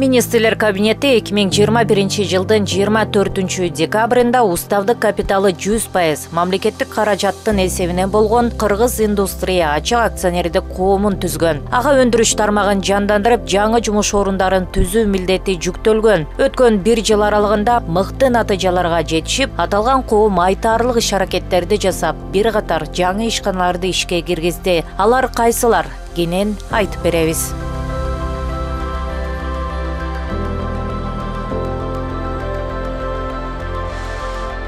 Министрлер кабинети 2021 жылдын 24 декабрында уставдык капиталы 100% мамлекеттик каражаттын эсебинен болгон Кыргыз индустрия ачык акционердик коомун түзгөн. Ага өндүрүш тармагын жандандырып, жаңы жумуш орундарын түзүү милдети жүктөлгөн. Өткөн 1 жыл аралыгында мыкты натыйжаларга жетишип, аталган коом айтарлык иш-аракеттерди жасап, бир катар жаңы ишканаларды ишке киргизди. Алар кайсылар? Кенен айтып беребиз.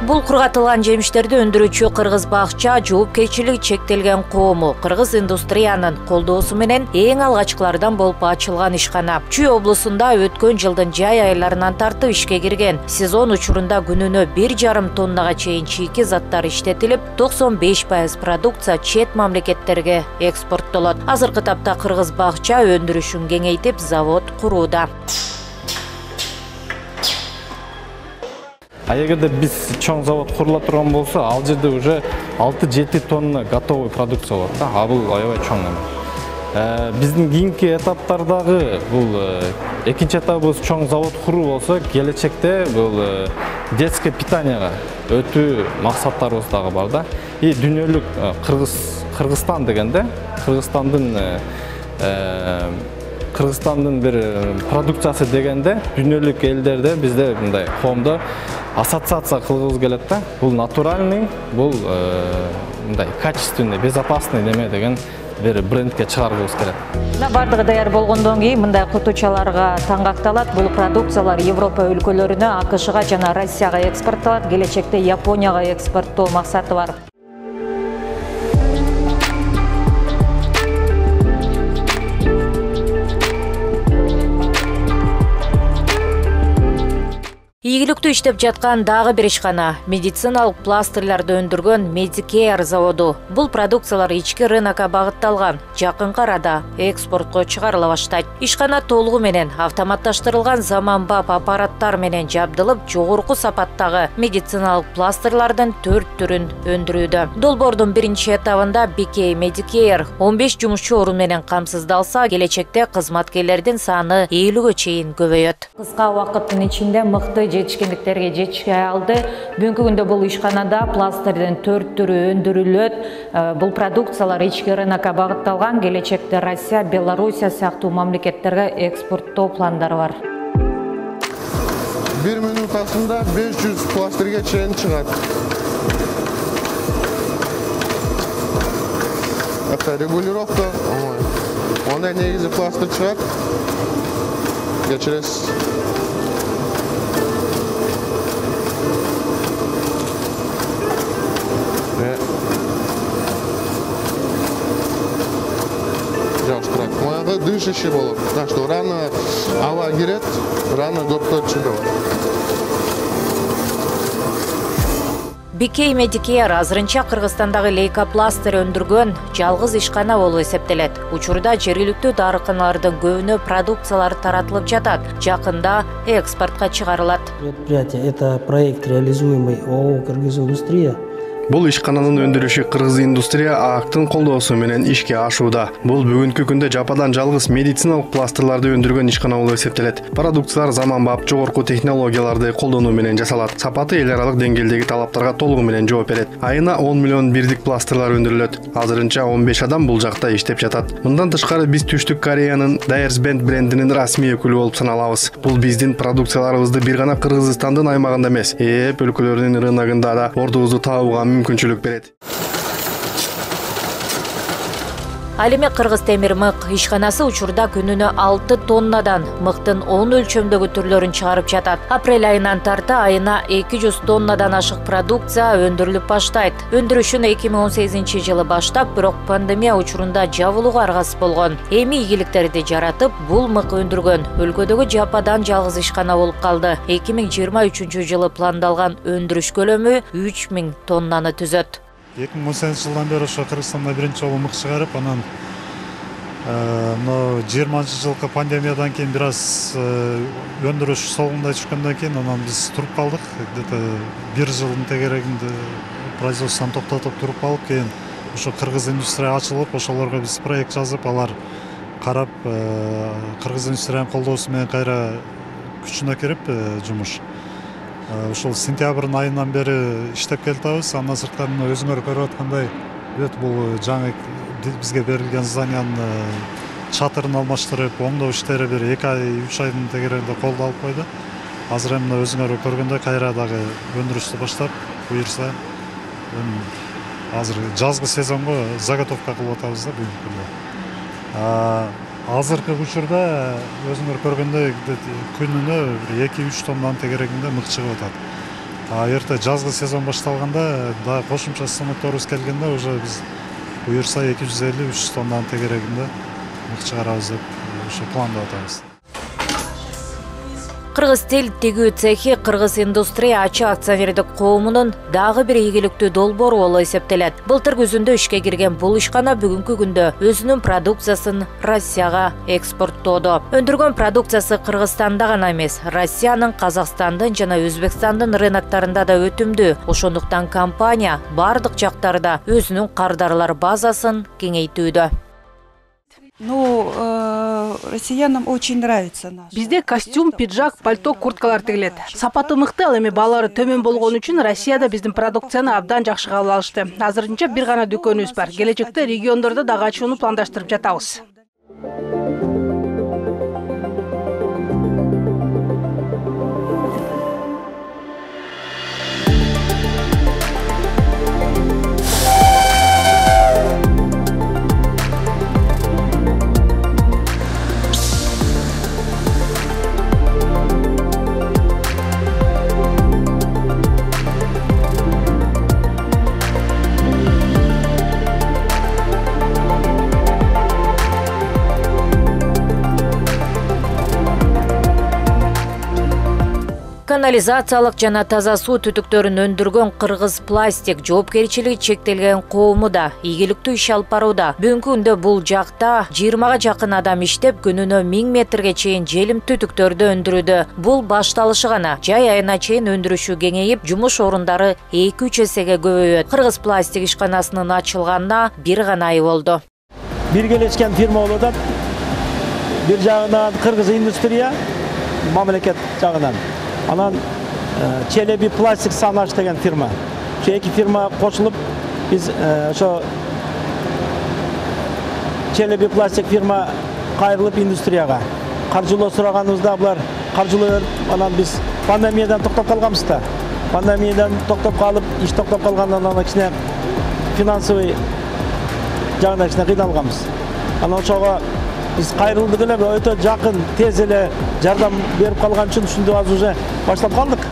Бул кургатылган жемиштерди өндүрүүчү Кыргыз бакча жоопкерчилиги чектелген коому Кыргыз индустриянын колдоосу менен эң алгачкылардан болуп ачылган ишкана. Чүй облусунда өткөн жылдын жай айларынан тартып ишке кирген. Сезон учурунда күнүнө 1,5 тоннага чейин чийки заттар иштетилип, 95% продукция чет мамлекеттерге экспорттолот. Азыркы тапта Кыргыз бакча өндүрүшүн кеңейтип, завод курууда. А эгерде биз чоң завод курула турган болсо, ал жерде уже 6-7 тонна готовый продукция болот да. А бул аябай чоң эме. Биздин кийинки этаптардагы бул экинчи этабыбыз чоң завод куруу болсо, келечекте бул детский питанияга өтүү максаттарыбыз дагы бар да. И дүйнөлүк Кыргызстан дегенде, Кыргызстандын бир продукциясы дегенде дүйнөлүк элдерде бизде мындай коомдо ассоциация кылгыбыз келет да. Бул натуральный, бул мындай качественный, безопасный неме деген бир брендке чыгаргыбыз келет. Бардыгы даяр болгондон кийин мындай кутучаларга таңгакталат. Бул продукциялар Европа өлкөлөрүнө, АКШга жана Россияга экспорттолот. Келечекте Японияга экспорттоо максаты бар. Ийгиликтүү иштеп жаткан дагы бир ишкана медициналык пластырларды өндүргөн Medicare заводу. Бул продукциялар ички рынокко багытталган, жакынкы арада экспортко чыгарыла баштайт. Ишкана толугу менен автоматташтырылган заманбап аппараттар менен жабдылып, жогорку сапаттагы медициналык пластырлардын 4 түрүн өндүрүүдө. Долбоордун биринчи этабында BK Medicare 15 жумушчу орун менен камсыздалса, келечекте кызматкерлердин саны 50-гө чейин көбөйөт. Кыска убакыттын ичинде мыкты жетишкендиктерге жетишке алды. Бүгүнкү күндө бул ишканада пластырдын 4 түрү өндүрүлөт. Бул продукциялар ички рынокко багытталган, келечекте Россия, Белоруссия сыяктуу мамлекеттерге экспорттоо пландары бар. 1 минут астында 500 пластырга чейин чыгат. Это регулировка. Ондай негизи пластыр чыгат. Кечиресиз. Мояга дышащий болот. Так что рано ава кирет, рано гоптоп чыгат. BK Medicare азырынча Кыргызстандагы лейкопластыр өндүргөн жалгыз ишкана болуп эсептелет. Учурда жергиликтүү дарыканалардын көбүнө продукциялар таратылып жатат. Жакында экспортко чыгарылат. Предприятие — это проект, реализуемый ООО «Кыргызиндустрия». Бул ишкананын өндүрүшү Кыргыз индустрия ААКтын колдоосу менен ишке ашууда. Бул бүгүнкү күндө жападан жалгыз медициналык пластырларды өндүргөн ишкана болуп эсептелет. Продукциялар заманбап, жогорку технологияларды колдонуу менен жасалат. Сапаты эл аралык деңгээлдеги талаптарга толугу менен жооп берет. Айына 10 миллион бирдик пластырлар өндүрүлөт. Азырынча 15 адам бул жакта иштеп жатат. Мындан тышкары биз Түштүк Кореянын Dyersband брендинин расмий өкүлү болуп саналабыз. Бул биздин продукцияларыбызды бир гана Кыргызстандын аймагында эмес, эп өлкөлөрүнүн рыногунда да ордубузду табууга мүмкүнчүлүк берет. Ал эми Кыргыз темир мык ишканасы учурда күнүнө 6 тоннадан мыктын 10 өлчөмдөгү түрлөрүн чыгарып жатат. Апрель айынан тарта айына 200 тоннадан ашык продукция өндүрүлүп баштайт. Өндүрүшүн 2018 жылы баштап, бирок пандемия учурунда жабылууга аргасыз болгон. Эми ийгиликтерди жаратып, бул мык өндүргөн өлкөдөгү жападан жалгыз ишкана болуп калды. 2023 жылы пландалган өндүрүш көлөмү 3000 тоннаны түзөт. 2018 жылдан бери ошо Кыргызстанда биринчи жолу мык чыгарып, анан 20-жылкы пандемиядан кийин бир аз өндүрүш солгундай түшкөндөн кийин анан биз туруп калдык. Где-то 1 жылдын тегерегинде производствону токтотуп туруп калып, кийин ошо Кыргыз индустрия ачылып, ошолорго биз проект жазып, алар карап кыргыз индустриянын колдоосу менен кайра күчүнө кирип жумуш ушул сентябрдын айынан бери иштеп келатабыз. Андан сырткары өзүңөр көрүп аткандай бул жаңы бизге берилген зданиянын чатырын алмаштырып оңдоо иштери бир 2 ай 3 айдын тегерегинде колдо алып койду. Азыр эми өзүңөр көргөндөй кайра дагы өндүрүштү баштап буюрса азыр жазгы сезонго заготовка кылып атабыз да бүгүнкү күндө. Азыркы учурда өзүңөр көргөндөй күнүнө 2-3 тоннанын тегерегинде мык чыгып атат. Эрте жазгы сезон башталганда дагы кошумча станокторубуз келгенде уже биз буюрса 250-300 тоннанын тегерегинде мык чыгарабыз деп ушу пландап атабыз. Кыргыз тел тигүү цехи Кыргыз индустрия ачык акционердик коомунун дагы бир ийгиликтүү долбоору болуп эсептелет. Былтыр күзүндө ишке кирген бул ишкана бүгүнкү күндө өзүнүн продукциясын Россияга экспорттоодо. Өндүргөн продукциясы Кыргызстанда гана эмес, Россиянын, Казакстандын жана Өзбекстандын рыноктарында да өтүмдүү. Ошондуктан компания бардык жактарда өзүнүн кардарлар базасын кеңейтүүдө. Россиянам очень нравится наш. Бизде костюм, пиджак, пальто, курткалар тигилет. Сапаты мыкты, ал эми баалары төмөн болгон үчүн Россияда биздин продукцияны абдан жакшы кабыл алышты. Азырынча бир гана дүкөнүбүз бар. Келечекте региондордо дагы ачууну пландаштырып жатабыз. Канализациялык жана таза суу түтүктөрүн өндүргөн Кыргыз пластик жоопкерчилиги чектелген коому да ийгиликтүү иш алып барууда. Бүгүнкү күндө бул жакта 20га жакын адам иштеп, күнүнө 1000 метрге чейин желим түтүктөрдү өндүрүүдө. Бул башталышы гана. Жай айына чейин өндүрүшү кеңейип, жумуш орундары 2-3 эсеге көбөйөт. Кыргыз пластик ишканасынын ачылганына бир гана ай болду. Биргелешкен фирма болуп атат. Бир жагынан Кыргыз индустрия, мамлекет жагынан. Анан Челеби пластик санаш деген фирма. Şu эки фирма кошулуп, биз ошо Челеби пластик фирма кайрылып индустрияга каржылоо сураганыбызда булар каржылоо берип, анан биз пандемиядан токтоп калганбыз да. Пандемиядан токтоп калып, иш токтоп калгандан анан кичине финансовый жагынан кичине кыйналганбыз. Анан ошого biz kayırıldık эле, өтө жакын, тез эле жардам берип калган үчүн ушунду азыр уже баштап калдык.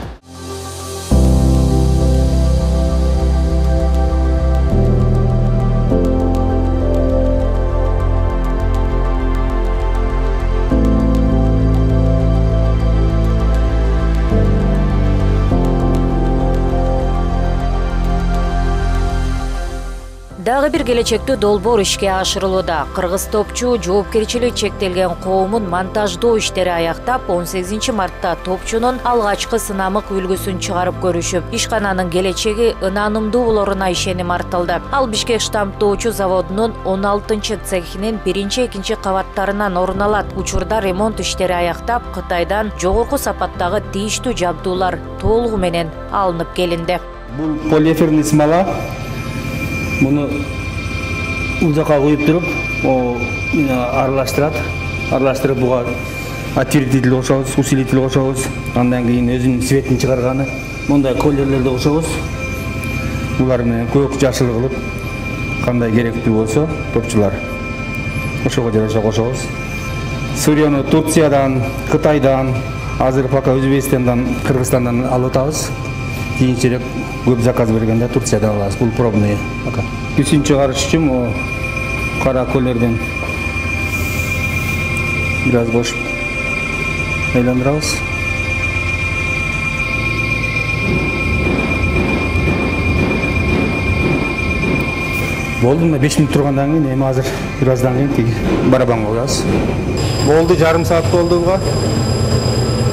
Дагы бир келечектүү долбоор ишке ашырылууда. Кыргыз топчу жоопкерчилиги чектелген коомун монтаждоо иштери аяктап, 18 мартта топчунун алгачкы сынамык үлгүсүн чыгарып көрүшүп, ишкананын келечеги ынанымдуу болоруна ишеним артылды. Ал Бишкек штамптоочу заводунун 16-цехинин 1-2 кабаттарынан орун алат. Учурда ремонт иштери аяктап, Кытайдан жогорку сапаттагы тийиштүү жабдуулар толугу менен алынып келинди. Бул полиэфирный смола. Bunu uzağa koyup durup, o aralashtirip buga отвердитель кошобуз, усилитель кошобуз. Андан кийин өзүнүн светин чыгарганы, мындай колерлерди кошобуз. Булар менен көк жашыл кылып, кандай керектүү болсо, топчулар ошого жараша кошобуз. Сурьяны Турциядан, Кытайдан, азыр пока Өзбекстандан, Кыргызстандан алып атабыз. Кийинчерээк көп заказ бергенде Турциядан алабыз. Бул пробный. Күсүн чыгарыш үчүн кара колерден biraz boş айландырабыз. Болду мына 5 минут тургандан кийин эми азыр бираздан кийин тиги барабан коебуз. Болду, жарым саат болду буга.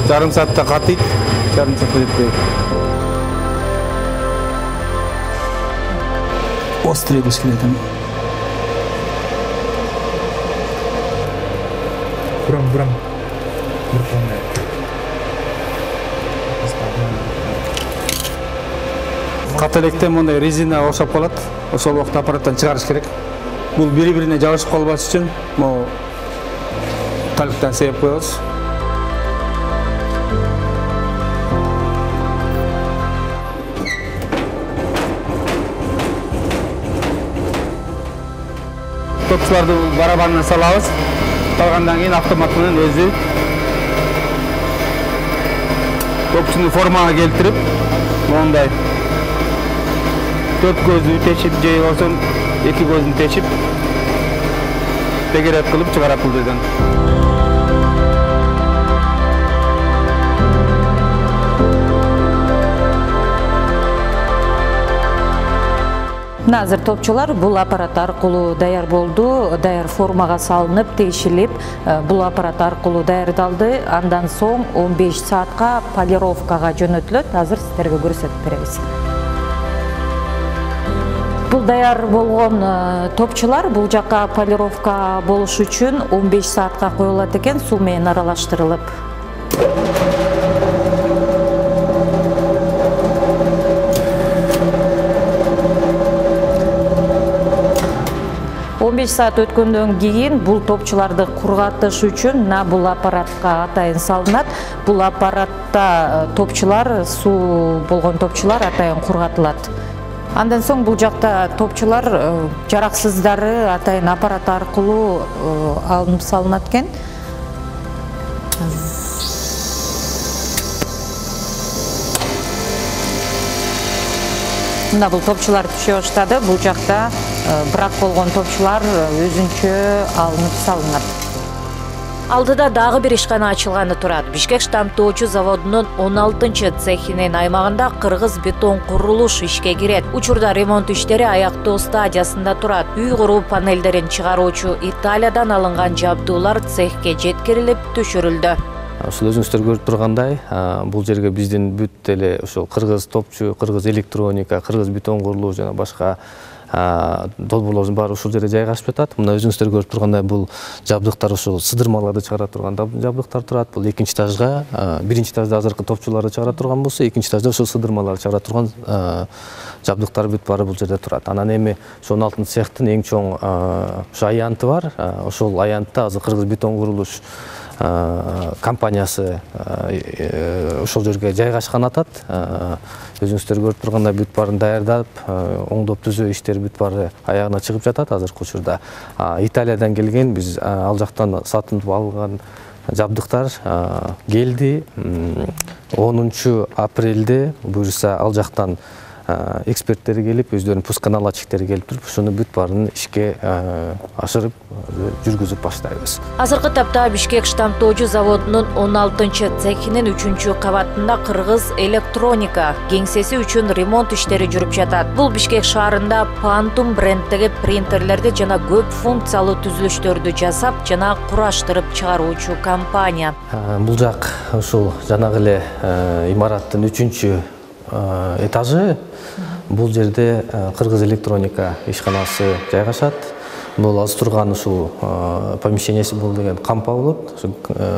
Жарым саатта катыйт, жарым саатта жетпейт. Острый бискилетим. бурам. Каталектен мындай резина окшоп калат. Ошол убакта аппараттан чыгарыш керек. Бул бири-бирине жабышып калбаш үчүн могу талыктан себеп коебуз. Топчуларды барабанына салабыз. Салгандан кийин автомат менен өзү топчуну формага келтирип, мондай 4 көзүн тешип, же болсо 2 көзүн тешип, тегерек кылып чыгарат бул жерден. Азыр топчулар бул аппарат аркылуу даяр болду, даяр формага салынып, тешилип, бул аппарат аркылуу даярдалды. Андан соң 15 саатка полировкага жөнөтүлөт. Азыр сиздерге көрсөтүп беребиз. Бул даяр болгон топчулар бул жакка полировка болуш үчүн 15 саатка коюлат экен, суу менен аралаштырылып. Саат өткөндөн кийин бул топчуларды кургатыш үчүн бул аппаратка атайын салынат. Бул аппаратта топчулар, суу болгон топчулар атайын кургатылат. Андан соң бул жакта топчулар жараксыздары атайын аппарат аркылуу алынып салынат экен. Мына бул топчулар түшө баштады. Бул жакта брак болгон топчулар өзүнчө алынып салынат. Алдыда дагы бир ишкана ачылганы турат. Бишкек штамптоочу заводунун 16-чы цехинин аймагында кыргыз бетон курулуш ишке кирет. Учурда ремонт иштери аяктоо стадиясында турат. Үй куруу панелдерин чыгаруучу Италиядан алынган жабдуулар цехке жеткирилип түшүрүлдү. Ошол өзүңүздөр көрүп тургандай, бул жерге биздин бүт эле ошол кыргыз топчу, кыргыз электроника, кыргыз бетон курулуш жана башка долбоорлордун баары ушул жерде жайгашып жатат. Мына өзүңүздөр көрүп тургандай бул жабдыктар ушул сыдырмаларды чыгара турган жабдыктар турат. Бул экинчи этажга, биринчи этажда азыркы топчуларды чыгара турган болсо, экинчи этажда ушул сыдырмаларды чыгара турган жабдыктар бүт баары бул жерде турат. Анан эми ошо 16 цехтин эң чоң ошо аянты бар. Ошол аянтта азыр кыргыз бетон курулуш компаниясы ошол жерге жайгашкан атат. Өзүңүздөр көрүп тургандай бүт баарын даярдап, оңдоп түзөө иштери бүт баары аягына чыгып жатат азыркы учурда. Италиядан келген, биз ал жактан сатып алган жабдыктар келди. 10 апрелде буюрса ал жактан эксперттери келип, өздөрүнүн пусканаладчиктери келип туруп, ушуну бүт баарын ишке ашырып, жүргүзүп баштайбыз. Азыркы тапта Бишкек штамптоочу заводунун 16-чы цехинин 3-чү кабатында кыргыз электроника кеңсеси үчүн ремонт иштери жүрүп жатат. Бул Бишкек шаарында Phantom бренддеги принтерлерди жана көп функциялуу түзүлүштөрдү жасап жана кураштырып чыгаруучу компания. Бул жак ушул жанагы эле имараттын 3-чү этажы. Бул жерде кыргыз электроника ишканасы жайгашат. Бул азыр турган ушул помещениеси бул деген кампа болот.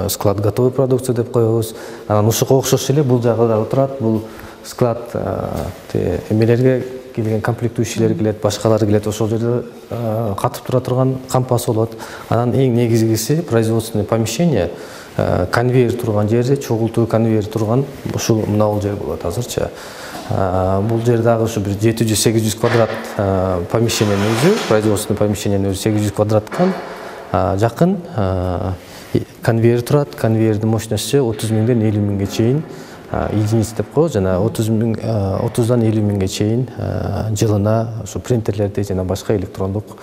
Склад готовой продукции деп коебуз. Анан ушуга окшош эле бул жагы дагы турат. Бул склад эмелерге келген комплектующийлер келет, башкалар келет. Ошол жерде катып тура турган кампасы болот. Анан эң негизгиси производственный помещение, конвейер турган жерде, чогултуу конвейер турган ушул мына жер болот азырча. Бул жер дагы ушу бир 700-800 квадрат помещениенин өзү, производственный помещениенин өзү 800 квадраттан жакын конвейер турат. Конвейердин мощностью 30 миңден 50 миңге чейин единиц деп коебуз, жана 30-дан 50 миңге чейин жылына ушу принтерлерди жана башка электрондук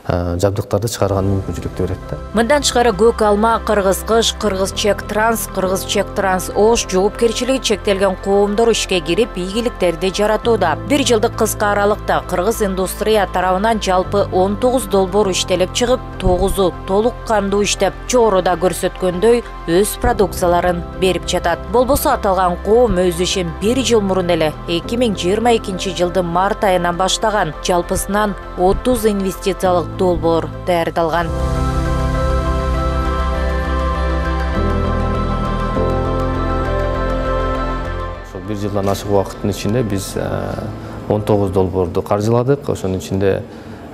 жабдыктарды чыгарган мүмкүнчүлүктү берет да. Мындан тышкары көк алма, кыргыз кыш, кыргыз чек транс ош жоопкерчилиги чектелген коомдор ишке кирип, ийгиликтерди жаратууда. Бир жылдык кыска аралыкта кыргыз индустрия тарабынан жалпы 19 долбоор иштелип чыгып, 9-у толук кандуу иштеп, жогоруда көрсөткөндөй өз продукцияларын берип жатат. Болбосо аталган коом өз ишин 1 жыл мурун эле 2022 жылдын март айынан баштаган. Жалпысынан 30 инвестициялык долбоор даярдалган. 1 жылдан ашык убакыттын ичинде биз 19 долбоорду каржыладык. Ошонун ичинде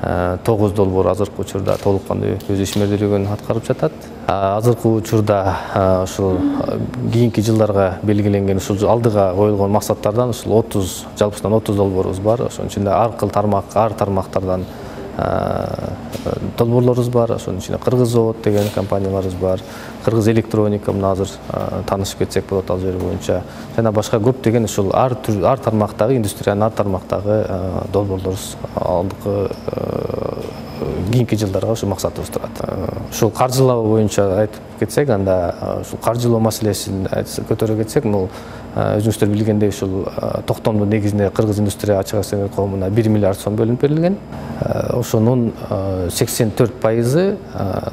9 долбоор азыркы учурда толук кандуу өз ишмердүүлүгүн аткарып жатат. Азыркы учурда ушул кийинки жылдарга белгиленген ушул алдыга коюлгон максаттардан ушул 30 жалпысынан 30 долбоорубуз бар. Ошонун ичинде ар тармактардан долбоорлорубуз бар. Ошонун ичинде Кыргыз завод деген компанияларыбыз бар. Кыргыз электроника мына азыр таанышып кетсек болот ал жер боюнча. Жана башка көптөгөн ушул ар тармактагы индустриянын ар тармактагы долбоорлорубуз алдыкы кийинки жылдарга ушул максатыбыз турат. Ушул каржылоо боюнча айтып кетсек, анда ушул каржылоо маселесин көтөрө кетсек, бул өзүңүздөр билгендей ушул токтомдун негизинде Кыргыз индустрия ачык акционерлик коомуна 1 миллиард сом бөлүнүп берилген. Ошонун 84%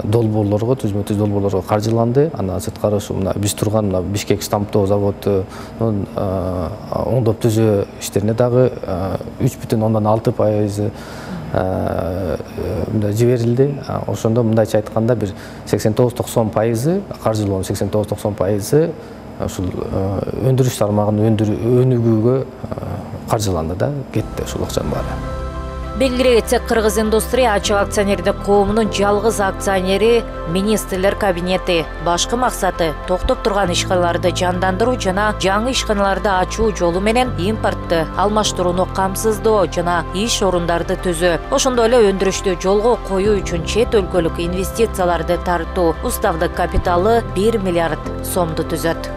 долбоорлорго, түзмө-түз долбоорлорго каржыланды. Андан сырткары ушул биз турган Бишкек штамптоо заводунун оңдоп түзөө иштерине дагы 3,6% жиберилди. Ошондо мындайча айтканда бир 89-90% каржылоонун 89-90% ушул өндүрүш тармагынын өнүгүүгө каржыланды да, кетти ушул акчанын баары. Белгилей кетсек, Кыргыз индустрия ачык акционердик коомунун жалгыз акционери министрлер кабинети. Башкы максаты токтоп турган ишканаларды жандандыруу жана жаңы ишканаларды ачуу жолу менен импортту алмаштырууну камсыздоо жана иш орундарды түзүү. Ошондой эле өндүрүштү жолго коюу үчүн чет өлкөлүк инвестицияларды тартуу уставдык капиталы 1 миллиард сомду түзөт.